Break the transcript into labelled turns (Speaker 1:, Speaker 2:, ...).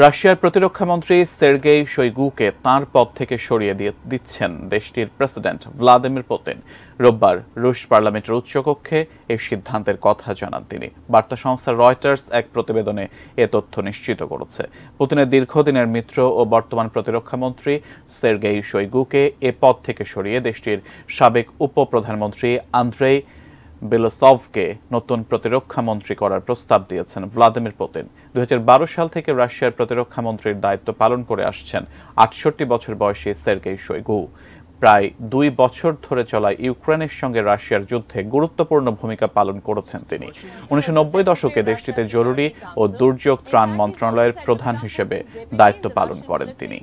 Speaker 1: রাশিয়ার প্রতিরক্ষামন্ত্রী সের্গেই শোইগুকে তাঁর পদ থেকে সরিয়ে দিচ্ছেন দেশটির প্রেসিডেন্ট ভ্লাদিমির পুতিন। রোববার রুশ পার্লামেন্টের উচ্চকক্ষে এই সিদ্ধান্তের কথা জানান তিনি। বার্তা সংস্থা রয়টার্স এক প্রতিবেদনে এ তথ্য নিশ্চিত করেছে। পুতিনের দীর্ঘদিনের মিত্র ও বর্তমান প্রতিরক্ষামন্ত্রী সের্গেই শোইগুকে এ পদ থেকে সরিয়ে দেশটির সাবেক উপপ্রধানমন্ত্রী আন্দ্রেই বেলোসভকে নতুন প্রতিরক্ষা মন্ত্রী করার প্রস্তাব দিয়েছেন ভ্লাদিমির পুতিন। 2012 সাল থেকে রাশিয়ার প্রতিরক্ষা মন্ত্রীর দায়িত্ব পালন করে আসছেন 68 বছর বয়সী সের্গেই শোইগু। প্রায় 2 বছর ধরে চলা ইউক্রেনের সঙ্গে রাশিয়ার যুদ্ধে গুরুত্বপূর্ণ ভূমিকা পালন করেছেন তিনি। 1990 দশকে দেশটিতে জরুরি ও দুর্যোগ ত্রাণ মন্ত্রণালয়ের প্রধান হিসেবে দায়িত্ব পালন করেন তিনি।